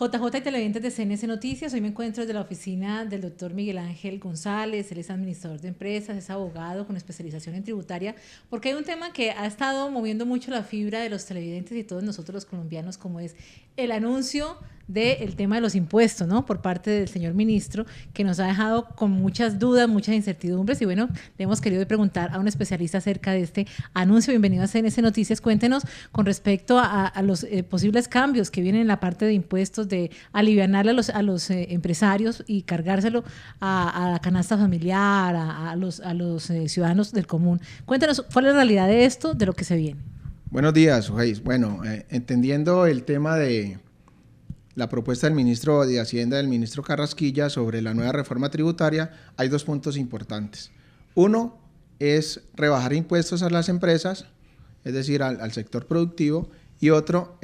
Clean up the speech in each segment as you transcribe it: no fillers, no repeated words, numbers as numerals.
JJ y televidentes de CNS Noticias, hoy me encuentro desde la oficina del doctor Miguel Ángel González. Él es administrador de empresas, es abogado con especialización en tributaria, porque hay un tema que ha estado moviendo mucho la fibra de los televidentes y todos nosotros los colombianos, como es el anuncio del tema de los impuestos, ¿no? Por parte del señor ministro, que nos ha dejado con muchas dudas, muchas incertidumbres, y bueno, le hemos querido preguntar a un especialista acerca de este anuncio. Bienvenido a CNS Noticias. Cuéntenos con respecto a los posibles cambios que vienen en la parte de impuestos, de alivianar a los empresarios y cargárselo a la canasta familiar, a los ciudadanos del común. Cuéntenos cuál es la realidad de esto, de lo que se viene. Buenos días, Ojais. Bueno, entendiendo el tema de la propuesta del ministro de Hacienda, del ministro Carrasquilla, sobre la nueva reforma tributaria, hay dos puntos importantes. Uno es rebajar impuestos a las empresas, es decir, al sector productivo, y otro,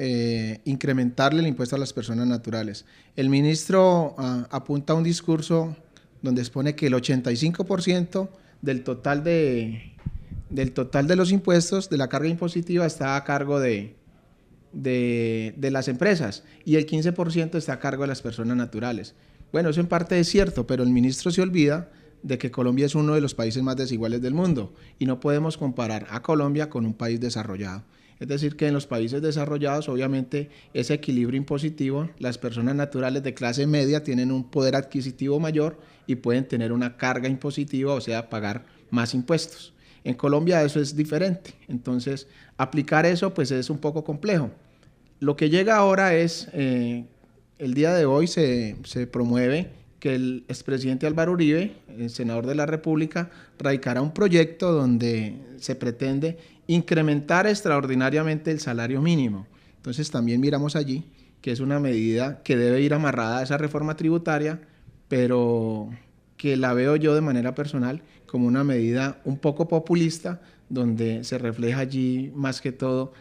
incrementarle el impuesto a las personas naturales. El ministro apunta a un discurso donde expone que el 85% del total de los impuestos, de la carga impositiva, está a cargo de las empresas y el 15% está a cargo de las personas naturales. Bueno, eso en parte es cierto, pero el ministro se olvida de que Colombia es uno de los países más desiguales del mundo y no podemos comparar a Colombia con un país desarrollado. Es decir, que en los países desarrollados, obviamente, ese equilibrio impositivo, las personas naturales de clase media tienen un poder adquisitivo mayor y pueden tener una carga impositiva, o sea, pagar más impuestos. En Colombia eso es diferente, entonces aplicar eso pues es un poco complejo. Lo que llega ahora es, el día de hoy se promueve que el expresidente Álvaro Uribe, el senador de la República, radicará un proyecto donde se pretende incrementar extraordinariamente el salario mínimo. Entonces también miramos allí que es una medida que debe ir amarrada a esa reforma tributaria, pero que la veo yo de manera personal como una medida un poco populista, donde se refleja allí más que todo,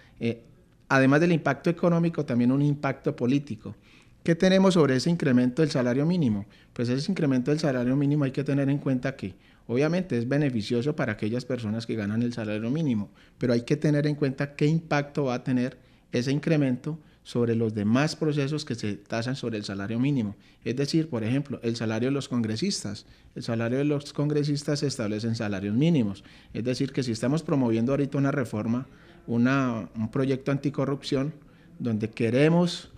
además del impacto económico, también un impacto político. ¿Qué tenemos sobre ese incremento del salario mínimo? Pues ese incremento del salario mínimo hay que tener en cuenta que obviamente es beneficioso para aquellas personas que ganan el salario mínimo, pero hay que tener en cuenta qué impacto va a tener ese incremento sobre los demás procesos que se tasan sobre el salario mínimo. Es decir, por ejemplo, el salario de los congresistas. El salario de los congresistas se establece en salarios mínimos. Es decir, que si estamos promoviendo ahorita una reforma, un proyecto anticorrupción, donde queremos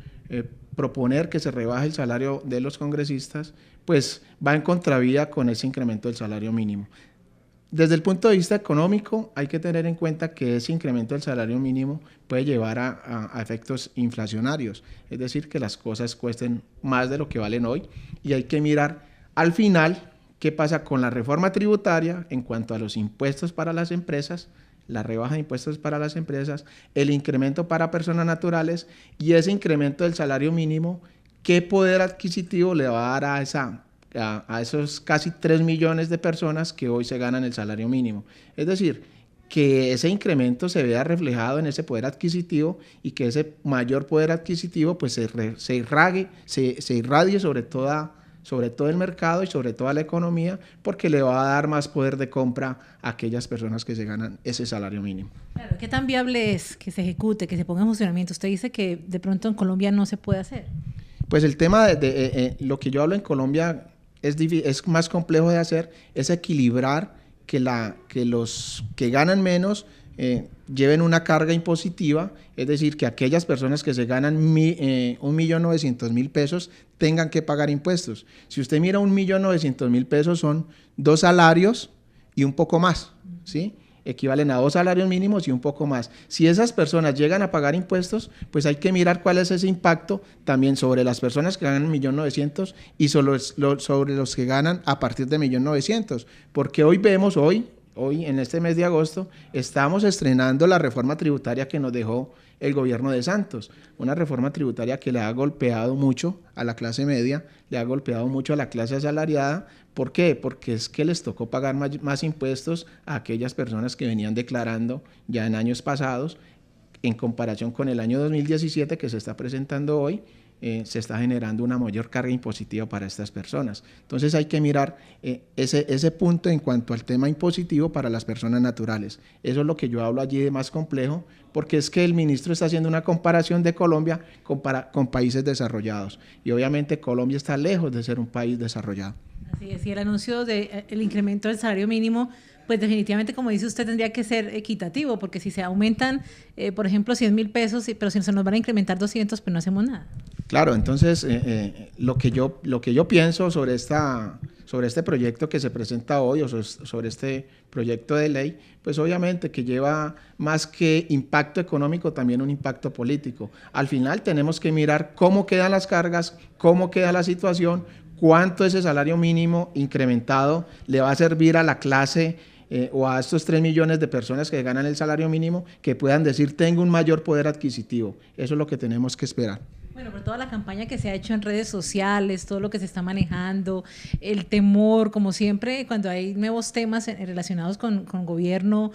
proponer que se rebaje el salario de los congresistas, pues va en contravía con ese incremento del salario mínimo. Desde el punto de vista económico, hay que tener en cuenta que ese incremento del salario mínimo puede llevar a efectos inflacionarios, es decir, que las cosas cuesten más de lo que valen hoy, y hay que mirar al final qué pasa con la reforma tributaria en cuanto a los impuestos para las empresas, la rebaja de impuestos para las empresas, el incremento para personas naturales y ese incremento del salario mínimo, qué poder adquisitivo le va a dar a esos casi 3 millones de personas que hoy se ganan el salario mínimo. Es decir, que ese incremento se vea reflejado en ese poder adquisitivo y que ese mayor poder adquisitivo pues se irradie sobre todo el mercado y sobre toda la economía, porque le va a dar más poder de compra a aquellas personas que se ganan ese salario mínimo. Claro, ¿qué tan viable es que se ejecute, que se ponga en funcionamiento? Usted dice que de pronto en Colombia no se puede hacer. Pues el tema de lo que yo hablo en Colombia es más complejo de hacer, es equilibrar que los que ganan menos lleven una carga impositiva, es decir, que aquellas personas que se ganan 1.900.000 pesos tengan que pagar impuestos. Si usted mira 1.900.000 pesos son 2 salarios y un poco más, ¿sí? Equivalen a 2 salarios mínimos y un poco más. Si esas personas llegan a pagar impuestos, pues hay que mirar cuál es ese impacto también sobre las personas que ganan 1.900.000 y sobre los que ganan a partir de 1.900.000, porque hoy vemos, hoy en este mes de agosto, estamos estrenando la reforma tributaria que nos dejó el gobierno de Santos, una reforma tributaria que le ha golpeado mucho a la clase media, le ha golpeado mucho a la clase asalariada. ¿Por qué? Porque es que les tocó pagar más impuestos a aquellas personas que venían declarando ya en años pasados, en comparación con el año 2017 que se está presentando hoy, se está generando una mayor carga impositiva para estas personas. Entonces hay que mirar ese punto en cuanto al tema impositivo para las personas naturales. Eso es lo que yo hablo allí de más complejo, porque es que el ministro está haciendo una comparación de Colombia con países desarrollados, y obviamente Colombia está lejos de ser un país desarrollado. Así es, y el anuncio del incremento del salario mínimo, pues definitivamente, como dice usted, tendría que ser equitativo, porque si se aumentan, por ejemplo, 100.000 pesos, pero si se nos van a incrementar 200, pues no hacemos nada. Claro, entonces lo que yo pienso sobre este proyecto que se presenta hoy, o sobre este proyecto de ley, pues obviamente que lleva más que impacto económico, también un impacto político. Al final tenemos que mirar cómo quedan las cargas, cómo queda la situación, cuánto ese salario mínimo incrementado le va a servir a la clase o a estos 3 millones de personas que ganan el salario mínimo, que puedan decir tengo un mayor poder adquisitivo. Eso es lo que tenemos que esperar. Bueno, por toda la campaña que se ha hecho en redes sociales, todo lo que se está manejando, el temor, como siempre, cuando hay nuevos temas relacionados con gobierno,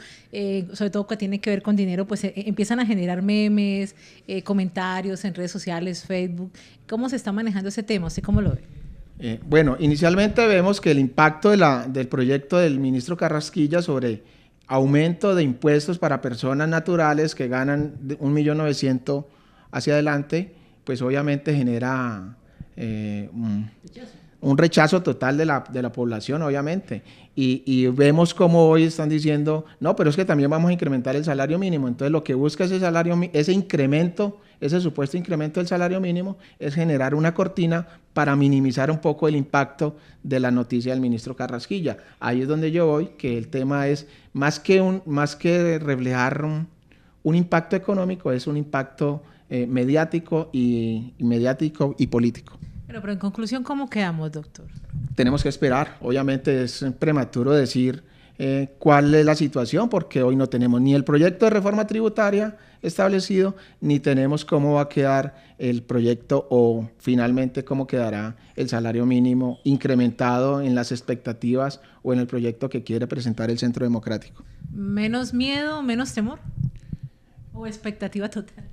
sobre todo que tiene que ver con dinero, pues empiezan a generar memes, comentarios en redes sociales, Facebook. ¿Cómo se está manejando ese tema? ¿Usted cómo lo ve? Bueno, inicialmente vemos que el impacto del proyecto del ministro Carrasquilla sobre aumento de impuestos para personas naturales que ganan 1.900.000 hacia adelante, pues obviamente genera un rechazo total de la población, obviamente. Y vemos como hoy están diciendo, no, pero es que también vamos a incrementar el salario mínimo. Entonces lo que busca ese incremento, ese supuesto incremento del salario mínimo, es generar una cortina para minimizar un poco el impacto de la noticia del ministro Carrasquilla. Ahí es donde yo voy, que el tema es más que reflejar un impacto económico, es un impacto mediático y político. Pero en conclusión, ¿cómo quedamos, doctor? Tenemos que esperar. Obviamente es prematuro decir cuál es la situación, porque hoy no tenemos ni el proyecto de reforma tributaria establecido, ni tenemos cómo va a quedar el proyecto o finalmente cómo quedará el salario mínimo incrementado en las expectativas o en el proyecto que quiere presentar el Centro Democrático. ¿Menos miedo, menos temor? ¿O expectativa total?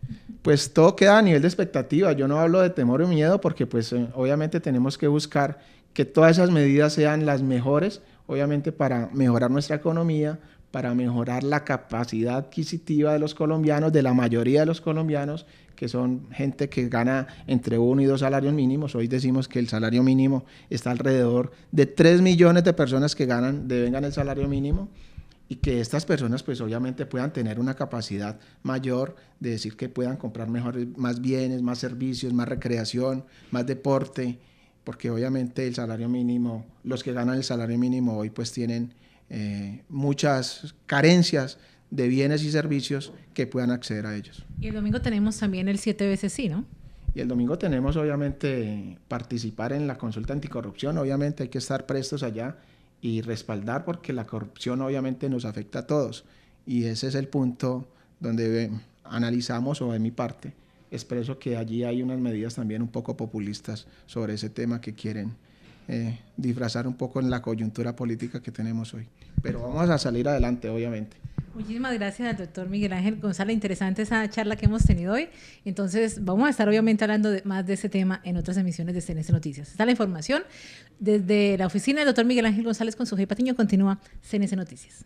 Pues todo queda a nivel de expectativa. Yo no hablo de temor o miedo porque pues obviamente tenemos que buscar que todas esas medidas sean las mejores, obviamente para mejorar nuestra economía, para mejorar la capacidad adquisitiva de los colombianos, de la mayoría de los colombianos, que son gente que gana entre 1 y 2 salarios mínimos. Hoy decimos que el salario mínimo está alrededor de 3 millones de personas que devengan el salario mínimo, y que estas personas pues obviamente puedan tener una capacidad mayor de decir que puedan comprar más bienes, más servicios, más recreación, más deporte, porque obviamente el salario mínimo, los que ganan el salario mínimo hoy pues tienen muchas carencias de bienes y servicios que puedan acceder a ellos. Y el domingo tenemos también el 7 veces sí, ¿no? Y el domingo tenemos obviamente participar en la consulta anticorrupción, obviamente hay que estar prestos allá y respaldar, porque la corrupción obviamente nos afecta a todos, y ese es el punto donde analizamos, o de mi parte expreso que allí hay unas medidas también un poco populistas sobre ese tema que quieren disfrazar un poco en la coyuntura política que tenemos hoy, pero vamos a salir adelante obviamente. Muchísimas gracias al doctor Miguel Ángel González. Interesante esa charla que hemos tenido hoy. Entonces, vamos a estar obviamente hablando más de ese tema en otras emisiones de CNC Noticias. Está la información desde la oficina del doctor Miguel Ángel González con Sujei Patiño. Continúa CNC Noticias.